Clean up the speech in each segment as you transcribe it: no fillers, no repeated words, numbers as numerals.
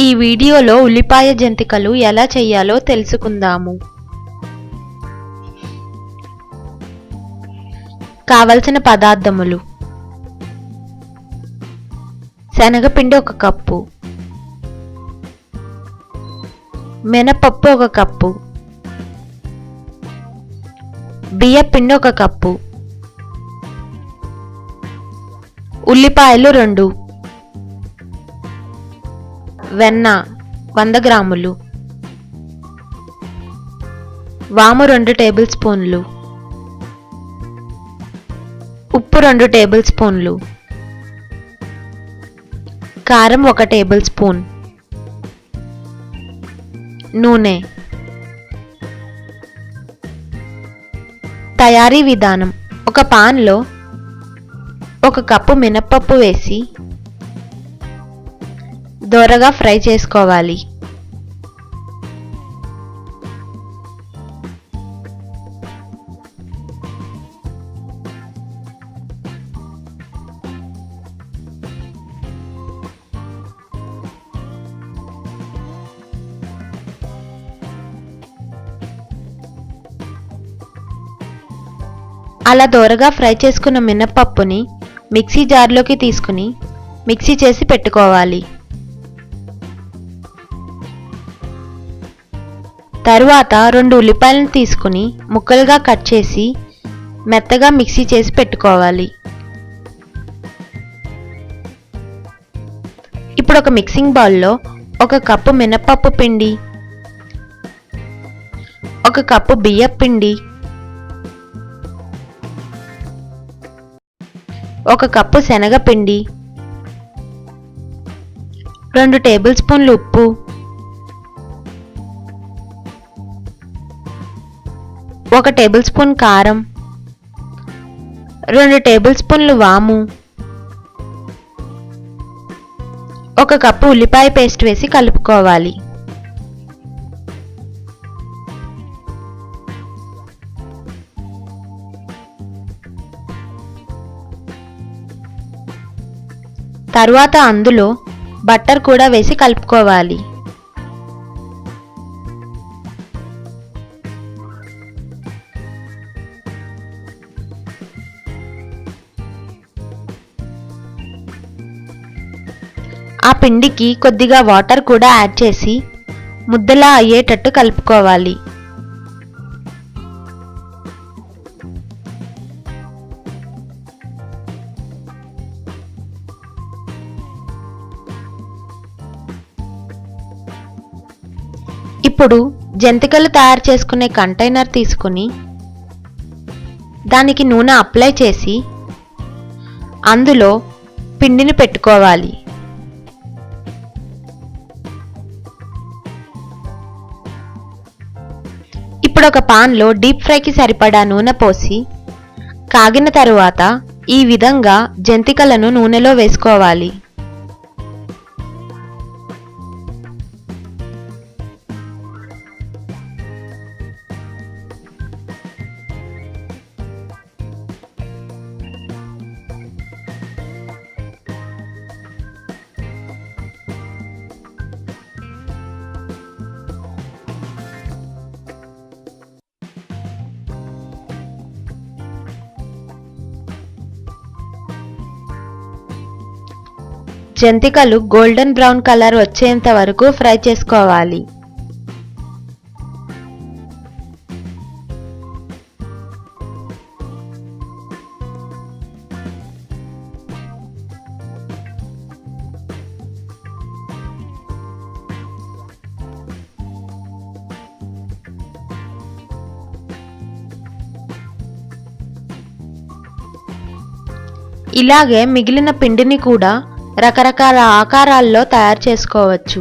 ఈ వీడియోలో ఉల్లిపాయ జంతికలు ఎలా చేయాలో తెలుసుకుందాము. కావలసిన పదార్థములు: శనగపిండి 1 కప్పు, మినపప్పు 1 కప్పు, బియ్యపిండి 1 కప్పు, ఉల్లిపాయలు 2, వెన్న 100 గ్రాములు, వాము 2 టేబుల్ స్పూన్లు, ఉప్పు 2 టేబుల్ స్పూన్లు, కారం 1 టేబుల్ స్పూన్, నూనె. తయారీ విధానం: ఒక పాన్లో 1 కప్పు మినపప్పు వేసి దోరగా ఫ్రై చేసుకోవాలి. అలా దోరగా ఫ్రై చేసుకున్న మినపప్పుని మిక్సీ జార్లోకి తీసుకుని మిక్సీ చేసి పెట్టుకోవాలి. తరువాత 2 ఉల్లిపాయలను తీసుకుని ముక్కలుగా కట్ చేసి మెత్తగా మిక్సీ చేసి పెట్టుకోవాలి. ఇప్పుడు ఒక మిక్సింగ్ బౌల్లో 1 కప్పు మినపప్పు పిండి, 1 కప్పు బియ్యపు పిండి, 1 కప్పు శనగపిండి, 2 టేబుల్ స్పూన్లు ఉప్పు, 1 టేబుల్ స్పూన్ కారం, 2 టేబుల్ స్పూన్లు వాము, 1 కప్పు ఉల్లిపాయ పేస్ట్ వేసి కలుపుకోవాలి. తరువాత అందులో బట్టర్ కూడా వేసి కలుపుకోవాలి. ఆ పిండికి కొద్దిగా వాటర్ కూడా యాడ్ చేసి ముద్దలా అయ్యేటట్టు కలుపుకోవాలి. ఇప్పుడు జంతికలు తయారు చేసుకునే కంటైనర్ తీసుకుని దానికి నూనె అప్లై చేసి అందులో పిండిని పెట్టుకోవాలి. ఇప్పుడు ఒక పాన్లో డీప్ ఫ్రైకి సరిపడా నూనె పోసి కాగిన తరువాత ఈ విధంగా జంతికలను నూనెలో వేసుకోవాలి. జంతికలు గోల్డెన్ బ్రౌన్ కలర్ వచ్చేంత వరకు ఫ్రై చేసుకోవాలి. ఇలాగే మిగిలిన పిండిని కూడా రకరకాల ఆకారాల్లో తయారు చేసుకోవచ్చు.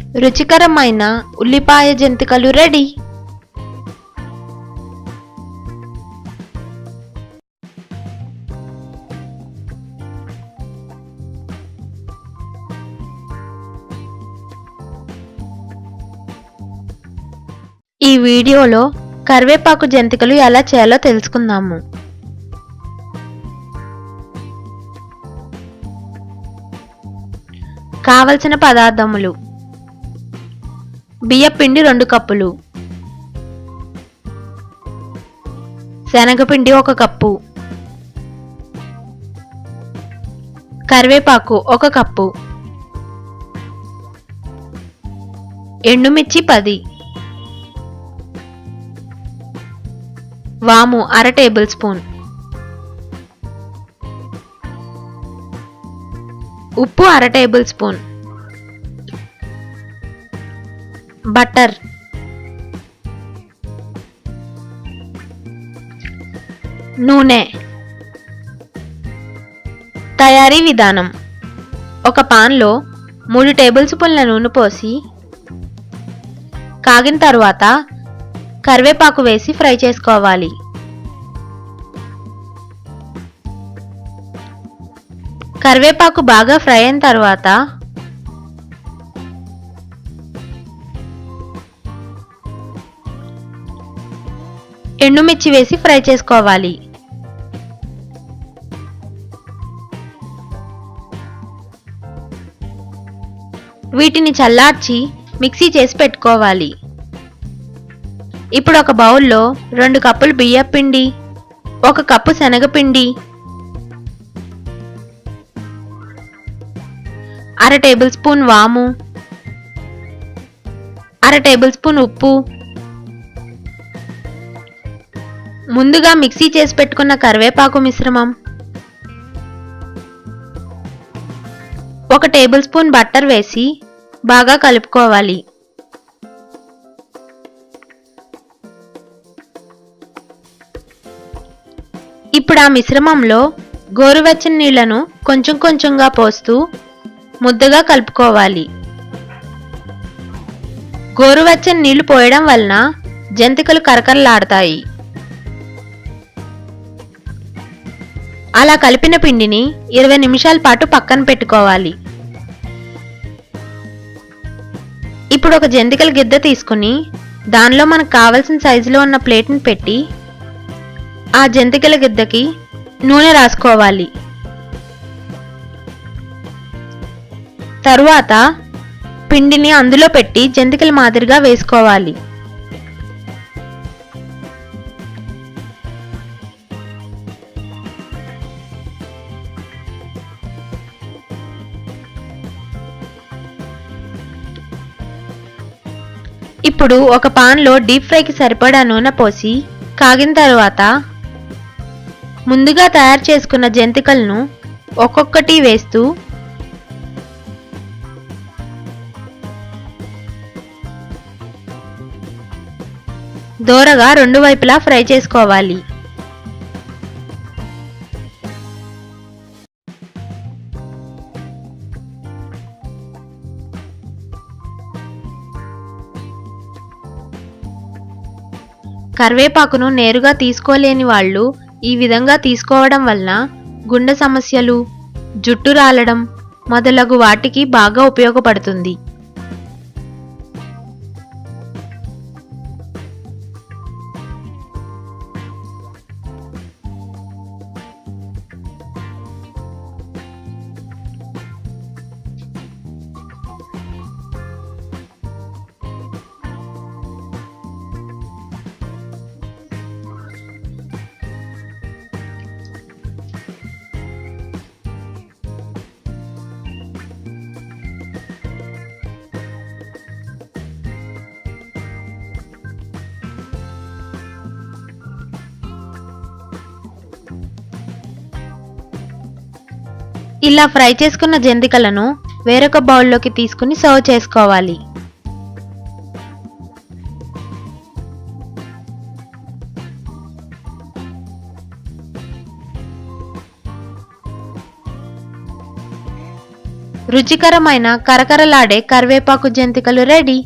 రుచికరమైన ఉల్లిపాయ జంతికలు రెడీ. ఈ వీడియోలో కరివేపాకు జంతికలు ఎలా చేయాలో తెలుసుకుందాము. కావలసిన పదార్థములు: బియ్యపిండి 2 కప్పులు, శనగపిండి 1 కప్పు, కరివేపాకు 1 కప్పు, ఎండుమిర్చి 10, వాము 1/2 టేబుల్ స్పూన్, ఉప్పు 1/2 టేబుల్ స్పూన్, బటర్, నూనె. తయారీ విధానం: ఒక పాన్లో 3 టేబుల్ స్పూన్ల నూనె పోసి కాగిన తరువాత కరివేపాకు వేసి ఫ్రై చేసుకోవాలి. కరివేపాకు బాగా ఫ్రై అయిన తర్వాత ఎండుమిర్చి వేసి ఫ్రై చేసుకోవాలి. వీటిని చల్లార్చి మిక్సీ చేసి పెట్టుకోవాలి. ఇప్పుడు ఒక బౌల్లో 2 కప్పులు బియ్యపిండి, 1 కప్పు శనగపిండి, 1/2 టేబుల్ స్పూన్ వాము, 1/2 టేబుల్ స్పూన్ ఉప్పు, ముందుగా మిక్సీ చేసి పెట్టుకున్న కరివేపాకు మిశ్రమం, 1 టేబుల్ స్పూన్ బటర్ వేసి బాగా కలుపుకోవాలి. ఇప్పుడు ఆ మిశ్రమంలో గోరువెచ్చని నీళ్లను కొంచెం కొంచెంగా పోస్తూ ముద్దగా కలుపుకోవాలి. గోరువెచ్చని నీళ్లు పోయడం వలన జంతికలు కరకరలాడతాయి. అలా కలిపిన పిండిని 20 నిమిషాల పాటు పక్కన పెట్టుకోవాలి. ఇప్పుడు ఒక జంతికల గిద్ద తీసుకుని దానిలో మనకు కావలసిన సైజులో ఉన్న ప్లేట్ని పెట్టి ఆ జంతికల గిద్దకి నూనె రాసుకోవాలి. తరువాత పిండిని అందులో పెట్టి జంతికల మాదిరిగా వేసుకోవాలి. ఇప్పుడు ఒక పాన్లో డీప్ ఫ్రైకి సరిపడా నూనె పోసి కాగిన తరువాత ముందుగా తయారు చేసుకున్న జంతికలను ఒక్కొక్కటి వేస్తూ దోరగా 2 వైపులా ఫ్రై చేసుకోవాలి. కరివేపాకును నేరుగా తీసుకోలేని వాళ్ళు ఈ విధంగా తీసుకోవడం వలన గుండె సమస్యలు, జుట్టు రాలడం మొదలగు వాటికి బాగా ఉపయోగపడుతుంది. ఇలా ఫ్రై చేసుకున్న జంతికలను వేరొక బౌల్లోకి తీసుకుని సర్వ్ చేసుకోవాలి. రుచికరమైన కరకరలాడే కరివేపాకు జంతికలు రెడీ.